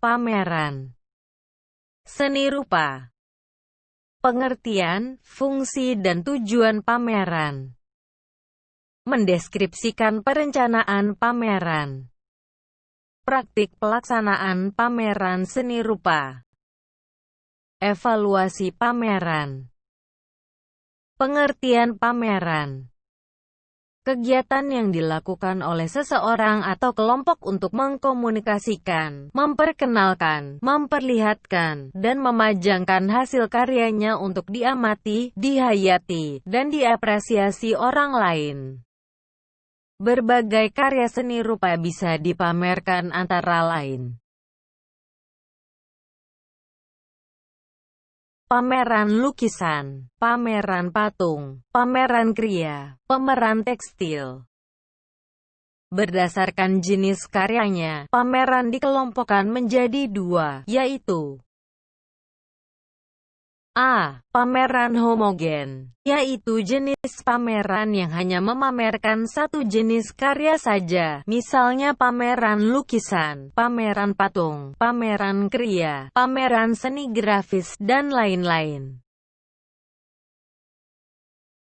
Pameran seni rupa. Pengertian, fungsi dan tujuan pameran. Mendeskripsikan perencanaan pameran. Praktik pelaksanaan pameran seni rupa. Evaluasi pameran. Pengertian pameran. Kegiatan yang dilakukan oleh seseorang atau kelompok untuk mengkomunikasikan, memperkenalkan, memperlihatkan, dan memajangkan hasil karyanya untuk diamati, dihayati, dan diapresiasi orang lain. Berbagai karya seni rupa bisa dipamerkan antara lain. Pameran lukisan, pameran patung, pameran kriya, pameran tekstil. Berdasarkan jenis karyanya, pameran dikelompokkan menjadi dua, yaitu A. Pameran homogen, yaitu jenis pameran yang hanya memamerkan satu jenis karya saja, misalnya pameran lukisan, pameran patung, pameran kriya, pameran seni grafis, dan lain-lain.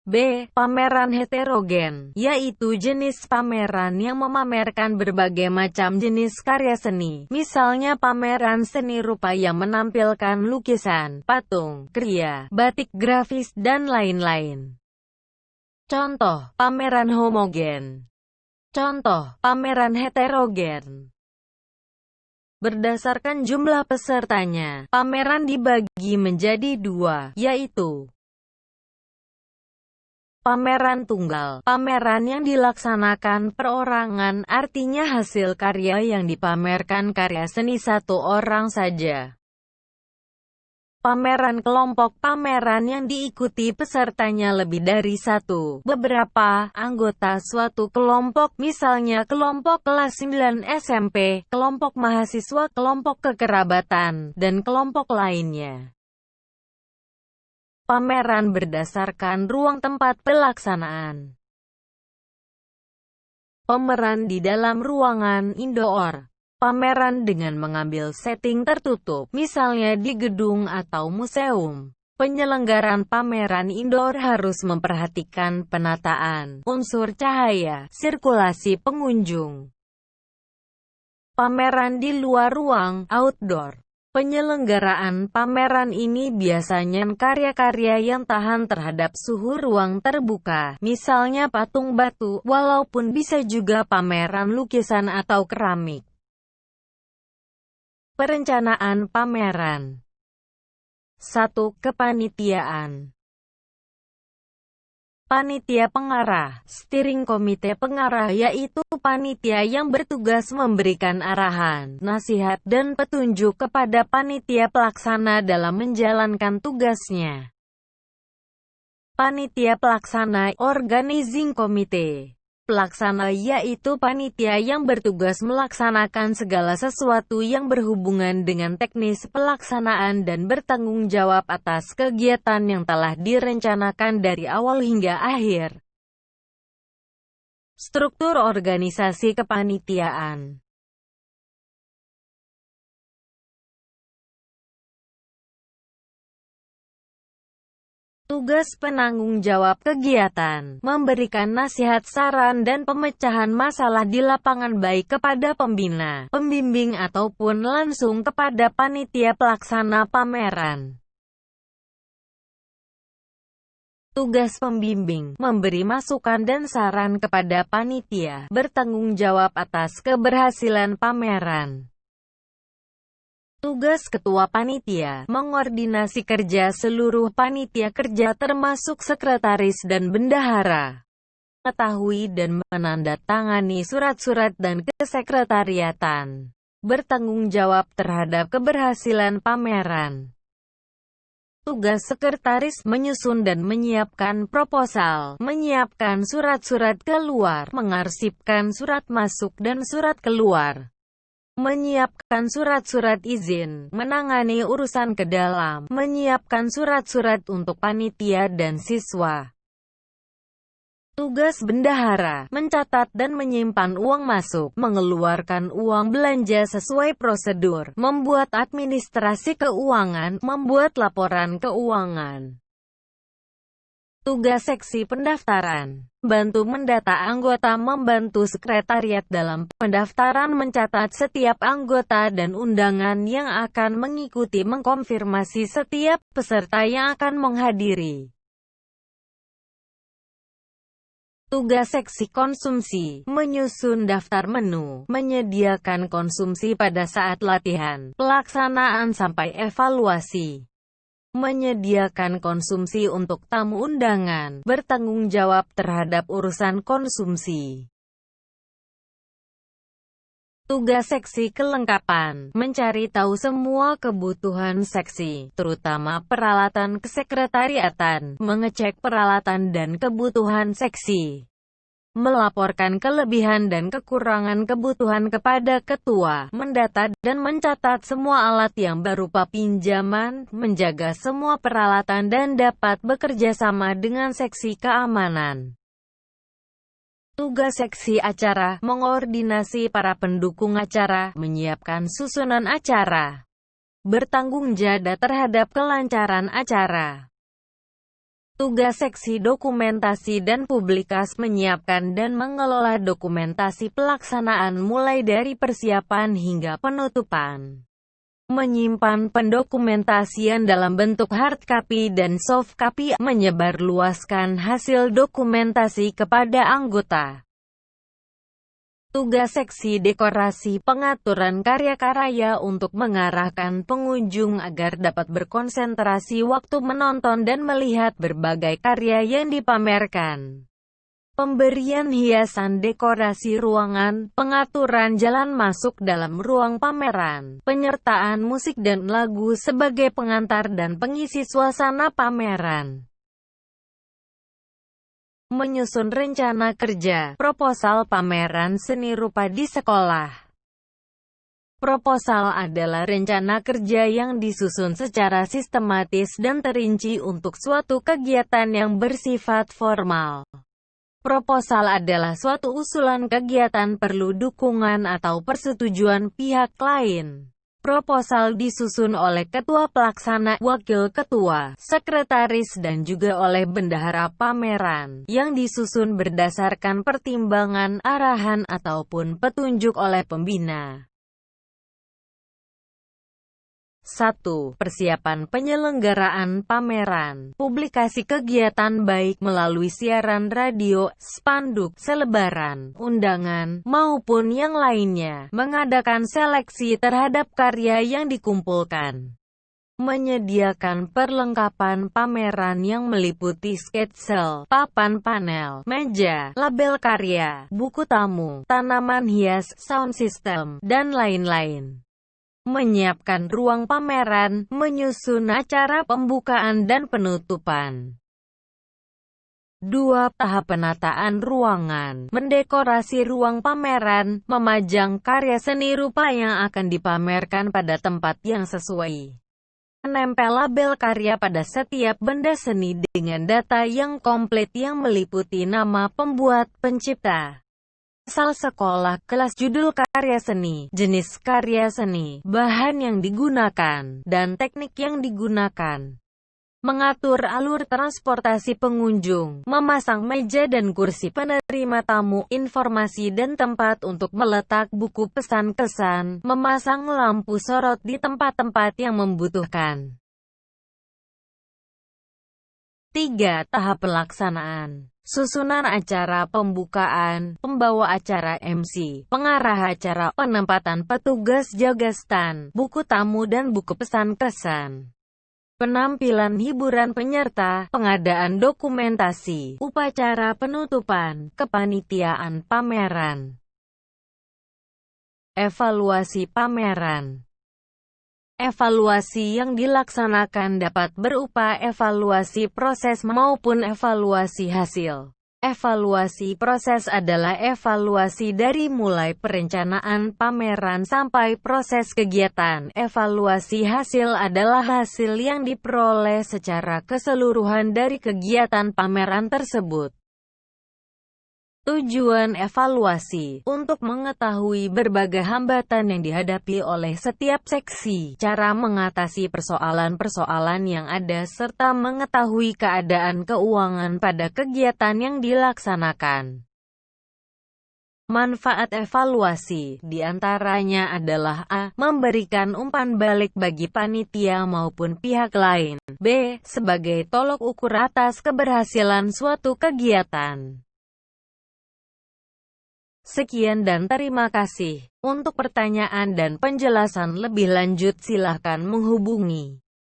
B. Pameran heterogen, yaitu jenis pameran yang memamerkan berbagai macam jenis karya seni, misalnya pameran seni rupa yang menampilkan lukisan, patung, kriya, batik grafis, dan lain-lain. Contoh, pameran homogen. Contoh, pameran heterogen. Berdasarkan jumlah pesertanya, pameran dibagi menjadi dua, yaitu pameran tunggal, pameran yang dilaksanakan perorangan, artinya hasil karya yang dipamerkan karya seni satu orang saja. Pameran kelompok, pameran yang diikuti pesertanya lebih dari satu, beberapa anggota suatu kelompok, misalnya kelompok kelas 9 SMP, kelompok mahasiswa, kelompok kekerabatan, dan kelompok lainnya. Pameran berdasarkan ruang tempat pelaksanaan. Pameran di dalam ruangan indoor. Pameran dengan mengambil setting tertutup, misalnya di gedung atau museum. Penyelenggaran pameran indoor harus memperhatikan penataan, unsur cahaya, sirkulasi pengunjung. Pameran di luar ruang outdoor. Penyelenggaraan pameran ini biasanya karya-karya yang tahan terhadap suhu ruang terbuka, misalnya patung batu, walaupun bisa juga pameran lukisan atau keramik. Perencanaan pameran. 1. Kepanitiaan. Panitia pengarah, steering komite pengarah, yaitu panitia yang bertugas memberikan arahan, nasihat, dan petunjuk kepada panitia pelaksana dalam menjalankan tugasnya. Panitia pelaksana, organizing committee. Pelaksana yaitu panitia yang bertugas melaksanakan segala sesuatu yang berhubungan dengan teknis pelaksanaan dan bertanggung jawab atas kegiatan yang telah direncanakan dari awal hingga akhir. Struktur organisasi kepanitiaan. Tugas penanggung jawab kegiatan, memberikan nasihat, saran, dan pemecahan masalah di lapangan baik kepada pembina, pembimbing ataupun langsung kepada panitia pelaksana pameran. Tugas pembimbing, memberi masukan dan saran kepada panitia, bertanggung jawab atas keberhasilan pameran. Tugas ketua panitia, mengordinasi kerja seluruh panitia kerja termasuk sekretaris dan bendahara. Mengetahui dan menandatangani surat-surat dan kesekretariatan. Bertanggung jawab terhadap keberhasilan pameran. Tugas sekretaris, menyusun dan menyiapkan proposal, menyiapkan surat-surat keluar, mengarsipkan surat masuk dan surat keluar. Menyiapkan surat-surat izin, menangani urusan ke dalam, menyiapkan surat-surat untuk panitia dan siswa. Tugas bendahara, mencatat dan menyimpan uang masuk, mengeluarkan uang belanja sesuai prosedur, membuat administrasi keuangan, membuat laporan keuangan. Tugas seksi pendaftaran, bantu mendata anggota, membantu sekretariat dalam pendaftaran, mencatat setiap anggota dan undangan yang akan mengikuti, mengkonfirmasi setiap peserta yang akan menghadiri. Tugas seksi konsumsi, menyusun daftar menu, menyediakan konsumsi pada saat latihan, pelaksanaan sampai evaluasi. Menyediakan konsumsi untuk tamu undangan, bertanggung jawab terhadap urusan konsumsi. Tugas seksi kelengkapan, mencari tahu semua kebutuhan seksi, terutama peralatan kesekretariatan, mengecek peralatan dan kebutuhan seksi, melaporkan kelebihan dan kekurangan kebutuhan kepada ketua, mendata dan mencatat semua alat yang berupa pinjaman, menjaga semua peralatan dan dapat bekerja sama dengan seksi keamanan. Tugas seksi acara, mengordinasi para pendukung acara, menyiapkan susunan acara, bertanggung jawab terhadap kelancaran acara. Tugas seksi dokumentasi dan publikasi, menyiapkan dan mengelola dokumentasi pelaksanaan mulai dari persiapan hingga penutupan. Menyimpan pendokumentasian dalam bentuk hard copy dan soft copy, menyebarluaskan hasil dokumentasi kepada anggota. Tugas seksi dekorasi, pengaturan karya-karya untuk mengarahkan pengunjung agar dapat berkonsentrasi waktu menonton dan melihat berbagai karya yang dipamerkan. Pemberian hiasan dekorasi ruangan, pengaturan jalan masuk dalam ruang pameran, penyertaan musik dan lagu sebagai pengantar dan pengisi suasana pameran. Menyusun rencana kerja, proposal pameran seni rupa di sekolah. Proposal adalah rencana kerja yang disusun secara sistematis dan terinci untuk suatu kegiatan yang bersifat formal. Proposal adalah suatu usulan kegiatan perlu dukungan atau persetujuan pihak lain. Proposal disusun oleh ketua pelaksana, wakil ketua, sekretaris dan juga oleh bendahara pameran, yang disusun berdasarkan pertimbangan, arahan ataupun petunjuk oleh pembina. 1. Persiapan penyelenggaraan pameran. Publikasi kegiatan baik melalui siaran radio, spanduk, selebaran, undangan, maupun yang lainnya. Mengadakan seleksi terhadap karya yang dikumpulkan. Menyediakan perlengkapan pameran yang meliputi sketsel, papan panel, meja, label karya, buku tamu, tanaman hias, sound system, dan lain-lain. Menyiapkan ruang pameran, menyusun acara pembukaan dan penutupan. 2. Tahap penataan ruangan, mendekorasi ruang pameran, memajang karya seni rupa yang akan dipamerkan pada tempat yang sesuai. Menempel label karya pada setiap benda seni dengan data yang komplit yang meliputi nama pembuat, pencipta, asal sekolah, kelas, judul karya seni, jenis karya seni, bahan yang digunakan, dan teknik yang digunakan. Mengatur alur transportasi pengunjung, memasang meja dan kursi penerima tamu, informasi dan tempat untuk meletak buku pesan kesan, memasang lampu sorot di tempat-tempat yang membutuhkan. 3. Tahap pelaksanaan. Susunan acara pembukaan, pembawa acara MC, pengarah acara, penempatan petugas jaga stand, buku tamu dan buku pesan kesan. Penampilan hiburan penyerta, pengadaan dokumentasi, upacara penutupan, kepanitiaan pameran. Evaluasi pameran. Evaluasi yang dilaksanakan dapat berupa evaluasi proses maupun evaluasi hasil. Evaluasi proses adalah evaluasi dari mulai perencanaan pameran sampai proses kegiatan. Evaluasi hasil adalah hasil yang diperoleh secara keseluruhan dari kegiatan pameran tersebut. Tujuan evaluasi, untuk mengetahui berbagai hambatan yang dihadapi oleh setiap seksi, cara mengatasi persoalan-persoalan yang ada serta mengetahui keadaan keuangan pada kegiatan yang dilaksanakan. Manfaat evaluasi, diantaranya adalah a. Memberikan umpan balik bagi panitia maupun pihak lain. B. Sebagai tolok ukur atas keberhasilan suatu kegiatan. Sekian dan terima kasih. Untuk pertanyaan dan penjelasan lebih lanjut silakan menghubungi